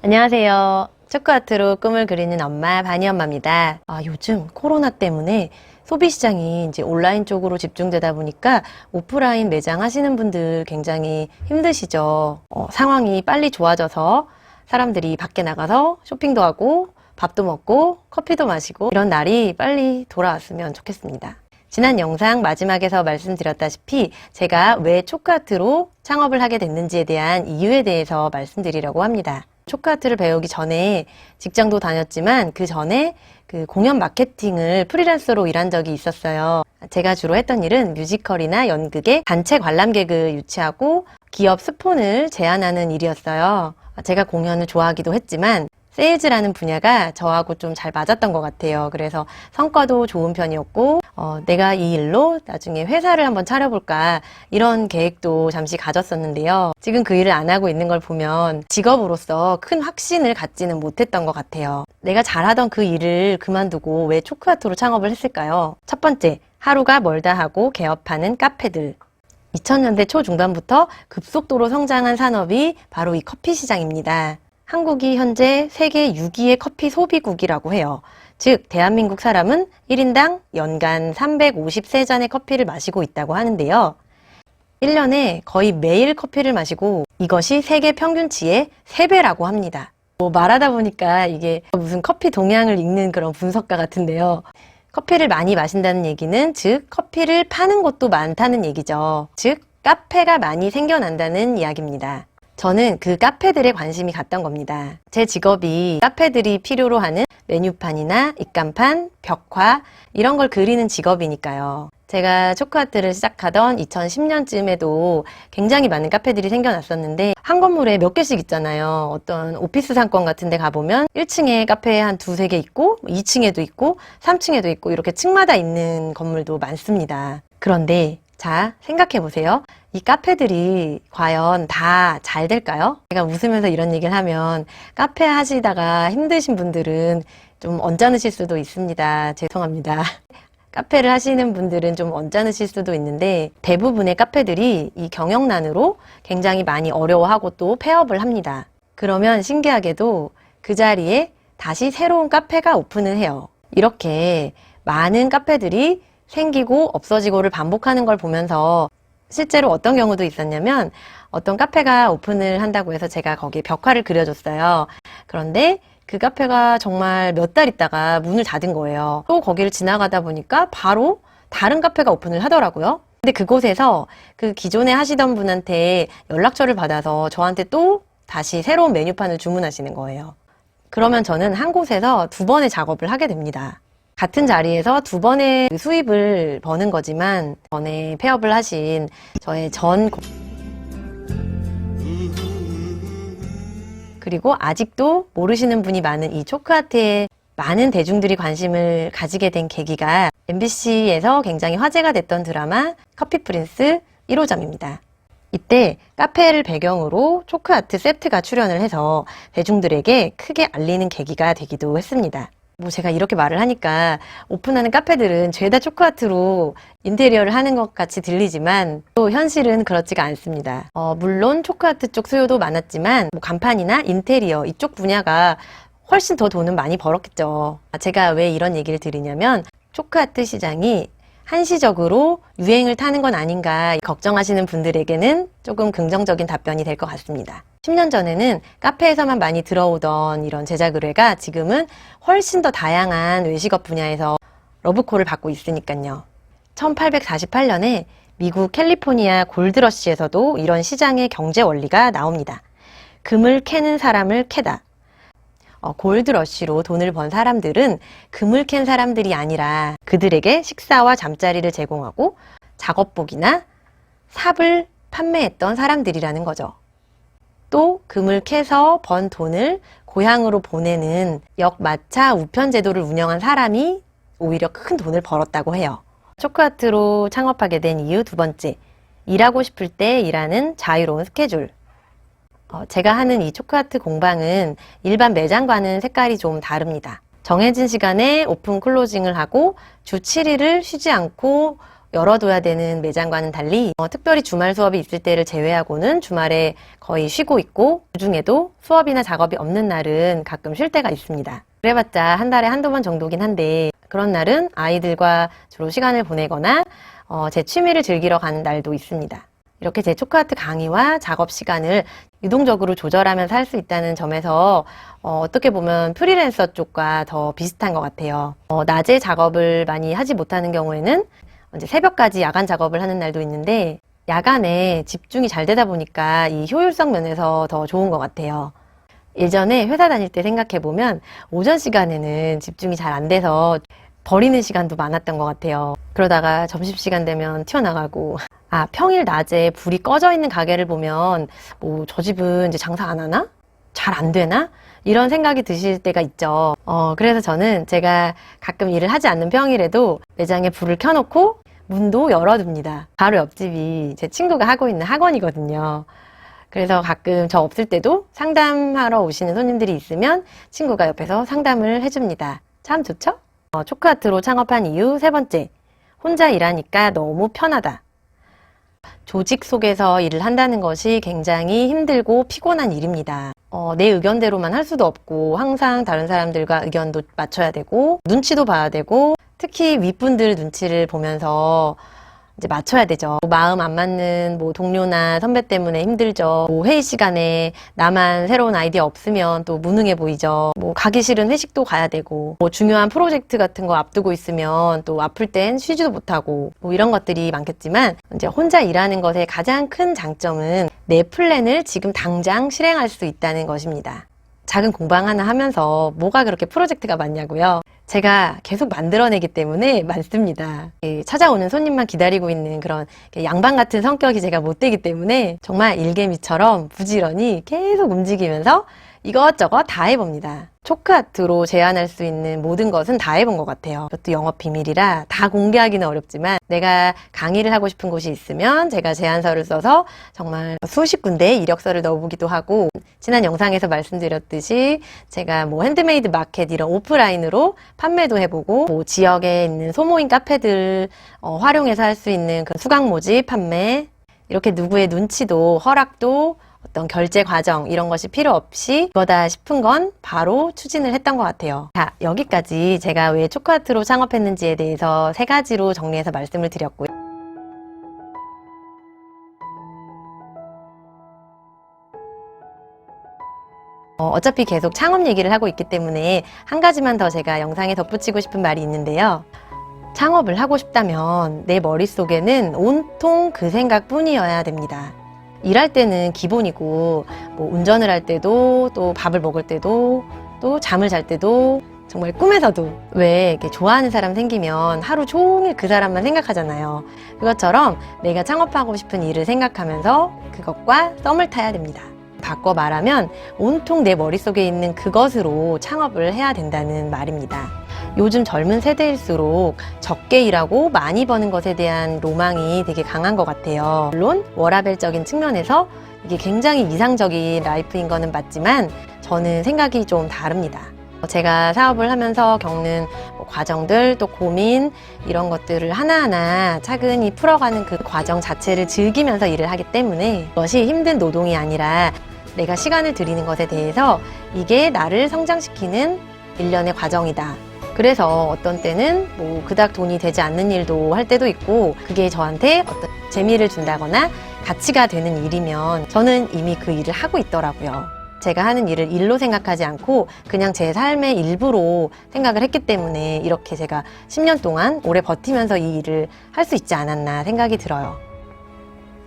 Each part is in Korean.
안녕하세요. 초코아트로 꿈을 그리는 엄마 바니엄마입니다. 요즘 코로나 때문에 소비 시장이 이제 온라인 쪽으로 집중되다 보니까 오프라인 매장 하시는 분들 굉장히 힘드시죠. 상황이 빨리 좋아져서 사람들이 밖에 나가서 쇼핑도 하고 밥도 먹고 커피도 마시고 이런 날이 빨리 돌아왔으면 좋겠습니다. 지난 영상 마지막에서 말씀드렸다시피 제가 왜 초코아트로 창업을 하게 됐는지에 대한 이유에 대해서 말씀드리려고 합니다. 초코아트를 배우기 전에 직장도 다녔지만 그 전에 그 공연 마케팅을 프리랜서로 일한 적이 있었어요. 제가 주로 했던 일은 뮤지컬이나 연극의 단체 관람객을 유치하고 기업 스폰을 제안하는 일이었어요. 제가 공연을 좋아하기도 했지만 세일즈라는 분야가 저하고 좀 잘 맞았던 것 같아요. 그래서 성과도 좋은 편이었고 내가 이 일로 나중에 회사를 한번 차려볼까 이런 계획도 잠시 가졌었는데요. 지금 그 일을 안 하고 있는 걸 보면 직업으로서 큰 확신을 갖지는 못했던 것 같아요. 내가 잘하던 그 일을 그만두고 왜 초코아트로 창업을 했을까요? 첫 번째, 하루가 멀다 하고 개업하는 카페들. 2000년대 초중반부터 급속도로 성장한 산업이 바로 이 커피 시장입니다. 한국이 현재 세계 6위의 커피 소비국이라고 해요. 즉, 대한민국 사람은 1인당 연간 350세잔의 커피를 마시고 있다고 하는데요. 1년에 거의 매일 커피를 마시고 이것이 세계 평균치의 3배라고 합니다. 말하다 보니까 이게 무슨 커피 동향을 읽는 그런 분석가 같은데요. 커피를 많이 마신다는 얘기는 즉 커피를 파는 곳도 많다는 얘기죠. 즉 카페가 많이 생겨난다는 이야기입니다. 저는 그 카페들에 관심이 갔던 겁니다. 제 직업이 카페들이 필요로 하는 메뉴판이나 입간판, 벽화 이런 걸 그리는 직업이니까요. 제가 초코아트를 시작하던 2010년쯤에도 굉장히 많은 카페들이 생겨났었는데 한 건물에 몇 개씩 있잖아요. 어떤 오피스 상권 같은 데 가보면 1층에 카페 한 두세 개 있고 2층에도 있고 3층에도 있고 이렇게 층마다 있는 건물도 많습니다. 그런데 자, 생각해 보세요. 이 카페들이 과연 다 잘 될까요? 제가 웃으면서 이런 얘기를 하면 카페 하시다가 힘드신 분들은 좀 언짢으실 수도 있습니다. 죄송합니다. 카페를 하시는 분들은 좀 언짢으실 수도 있는데 대부분의 카페들이 이 경영난으로 굉장히 많이 어려워하고 또 폐업을 합니다. 그러면 신기하게도 그 자리에 다시 새로운 카페가 오픈을 해요. 이렇게 많은 카페들이 생기고 없어지고를 반복하는 걸 보면서 실제로 어떤 경우도 있었냐면 어떤 카페가 오픈을 한다고 해서 제가 거기에 벽화를 그려줬어요. 그런데 그 카페가 정말 몇 달 있다가 문을 닫은 거예요. 또 거기를 지나가다 보니까 바로 다른 카페가 오픈을 하더라고요. 근데 그곳에서 그 기존에 하시던 분한테 연락처를 받아서 저한테 또 다시 새로운 메뉴판을 주문하시는 거예요. 그러면 저는 한 곳에서 2번의 작업을 하게 됩니다. 같은 자리에서 2번의 수입을 버는 거지만 전에 폐업을 하신 저의 그리고 아직도 모르시는 분이 많은 이 초코아트에 많은 대중들이 관심을 가지게 된 계기가 MBC에서 굉장히 화제가 됐던 드라마 커피 프린스 1호점입니다. 이때 카페를 배경으로 초코아트 세트가 출연을 해서 대중들에게 크게 알리는 계기가 되기도 했습니다. 제가 이렇게 말을 하니까 오픈하는 카페들은 죄다 초코아트로 인테리어를 하는 것 같이 들리지만 또 현실은 그렇지가 않습니다. 물론 초코아트 쪽 수요도 많았지만 간판이나 인테리어 이쪽 분야가 훨씬 더 돈은 많이 벌었겠죠. 제가 왜 이런 얘기를 드리냐면 초코아트 시장이 한시적으로 유행을 타는 건 아닌가 걱정하시는 분들에게는 조금 긍정적인 답변이 될 것 같습니다. 10년 전에는 카페에서만 많이 들어오던 이런 제작 의뢰가 지금은 훨씬 더 다양한 외식업 분야에서 러브콜을 받고 있으니까요. 1848년에 미국 캘리포니아 골드러시에서도 이런 시장의 경제 원리가 나옵니다. 금을 캐는 사람을 캐다. 골드러시로 돈을 번 사람들은 금을 캔 사람들이 아니라 그들에게 식사와 잠자리를 제공하고 작업복이나 삽을 판매했던 사람들이라는 거죠. 또 금을 캐서 번 돈을 고향으로 보내는 역마차 우편 제도를 운영한 사람이 오히려 큰 돈을 벌었다고 해요. 초코아트로 창업하게 된 이유 2번째, 일하고 싶을 때 일하는 자유로운 스케줄. 제가 하는 이 초코아트 공방은 일반 매장과는 색깔이 좀 다릅니다. 정해진 시간에 오픈 클로징을 하고 주 7일을 쉬지 않고 열어둬야 되는 매장과는 달리 특별히 주말 수업이 있을 때를 제외하고는 주말에 거의 쉬고 있고, 그중에도 수업이나 작업이 없는 날은 가끔 쉴 때가 있습니다. 그래봤자 한 달에 한두 번 정도긴 한데, 그런 날은 아이들과 주로 시간을 보내거나 제 취미를 즐기러 가는 날도 있습니다. 이렇게 제 초크아트 강의와 작업 시간을 유동적으로 조절하면서 할 수 있다는 점에서 어떻게 보면 프리랜서 쪽과 더 비슷한 것 같아요. 낮에 작업을 많이 하지 못하는 경우에는 이제 새벽까지 야간 작업을 하는 날도 있는데, 야간에 집중이 잘 되다 보니까 이 효율성 면에서 더 좋은 것 같아요. 예전에 회사 다닐 때 생각해보면 오전 시간에는 집중이 잘 안 돼서 버리는 시간도 많았던 것 같아요. 그러다가 점심시간 되면 튀어나가고, 평일 낮에 불이 꺼져 있는 가게를 보면 저 집은 이제 장사 안 하나? 잘 안 되나? 이런 생각이 드실 때가 있죠. 그래서 저는 제가 가끔 일을 하지 않는 평일에도 매장에 불을 켜놓고 문도 열어둡니다. 바로 옆집이 제 친구가 하고 있는 학원이거든요. 그래서 가끔 저 없을 때도 상담하러 오시는 손님들이 있으면 친구가 옆에서 상담을 해줍니다. 참 좋죠? 초크아트로 창업한 이유 세 번째, 혼자 일하니까 너무 편하다. 조직 속에서 일을 한다는 것이 굉장히 힘들고 피곤한 일입니다. 내 의견대로만 할 수도 없고, 항상 다른 사람들과 의견도 맞춰야 되고, 눈치도 봐야 되고, 특히 윗분들 눈치를 보면서 이제 맞춰야 되죠. 마음 안 맞는 동료나 선배 때문에 힘들죠. 회의 시간에 나만 새로운 아이디어 없으면 또 무능해 보이죠. 가기 싫은 회식도 가야 되고, 중요한 프로젝트 같은 거 앞두고 있으면 또 아플 땐 쉬지도 못하고, 이런 것들이 많겠지만, 이제 혼자 일하는 것의 가장 큰 장점은 내 플랜을 지금 당장 실행할 수 있다는 것입니다. 작은 공방 하나 하면서 뭐가 그렇게 프로젝트가 많냐고요? 제가 계속 만들어내기 때문에 많습니다. 찾아오는 손님만 기다리고 있는 그런 양반 같은 성격이 제가 못 되기 때문에 정말 일개미처럼 부지런히 계속 움직이면서 이것저것 다 해봅니다. 초크아트로 제안할 수 있는 모든 것은 다 해본 것 같아요. 이것도 영업 비밀이라 다 공개하기는 어렵지만, 내가 강의를 하고 싶은 곳이 있으면 제가 제안서를 써서 정말 수십 군데 이력서를 넣어보기도 하고, 지난 영상에서 말씀드렸듯이 제가 핸드메이드 마켓 이런 오프라인으로 판매도 해보고, 지역에 있는 소모임 카페들 활용해서 할 수 있는 그 수강 모집 판매, 이렇게 누구의 눈치도 허락도 어떤 결제 과정 이런 것이 필요 없이 이거다 싶은 건 바로 추진을 했던 것 같아요. 자, 여기까지 제가 왜 초크아트로 창업했는지에 대해서 세 가지로 정리해서 말씀을 드렸고요. 어차피 계속 창업 얘기를 하고 있기 때문에 한 가지만 더 제가 영상에 덧붙이고 싶은 말이 있는데요. 창업을 하고 싶다면 내 머릿속에는 온통 그 생각뿐이어야 됩니다. 일할 때는 기본이고, 운전을 할 때도, 또 밥을 먹을 때도, 또 잠을 잘 때도, 정말 꿈에서도 왜 이렇게 좋아하는 사람 생기면 하루 종일 그 사람만 생각하잖아요. 그것처럼 내가 창업하고 싶은 일을 생각하면서 그것과 썸을 타야 됩니다. 바꿔 말하면 온통 내 머릿속에 있는 그것으로 창업을 해야 된다는 말입니다. 요즘 젊은 세대일수록 적게 일하고 많이 버는 것에 대한 로망이 되게 강한 것 같아요. 물론 워라밸적인 측면에서 이게 굉장히 이상적인 라이프인 거는 맞지만, 저는 생각이 좀 다릅니다. 제가 사업을 하면서 겪는 과정들, 또 고민, 이런 것들을 하나하나 차근히 풀어가는 그 과정 자체를 즐기면서 일을 하기 때문에, 그것이 힘든 노동이 아니라 내가 시간을 들이는 것에 대해서 이게 나를 성장시키는 일련의 과정이다. 그래서 어떤 때는 그닥 돈이 되지 않는 일도 할 때도 있고, 그게 저한테 어떤 재미를 준다거나 가치가 되는 일이면 저는 이미 그 일을 하고 있더라고요. 제가 하는 일을 일로 생각하지 않고 그냥 제 삶의 일부로 생각을 했기 때문에 이렇게 제가 10년 동안 오래 버티면서 이 일을 할 수 있지 않았나 생각이 들어요.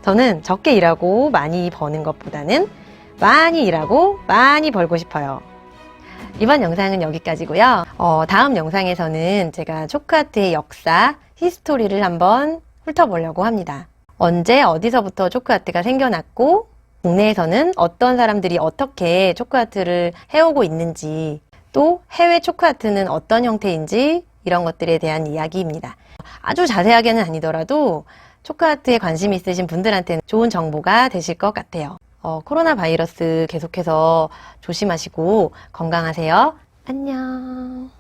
저는 적게 일하고 많이 버는 것보다는 많이 일하고 많이 벌고 싶어요. 이번 영상은 여기까지고요. 다음 영상에서는 제가 초크아트의 역사, 히스토리를 한번 훑어보려고 합니다. 언제 어디서부터 초크아트가 생겨났고, 국내에서는 어떤 사람들이 어떻게 초크아트를 해오고 있는지, 또 해외 초크아트는 어떤 형태인지, 이런 것들에 대한 이야기입니다. 아주 자세하게는 아니더라도 초크아트에 관심 있으신 분들한테는 좋은 정보가 되실 것 같아요. 코로나 바이러스 계속해서 조심하시고 건강하세요. 안녕.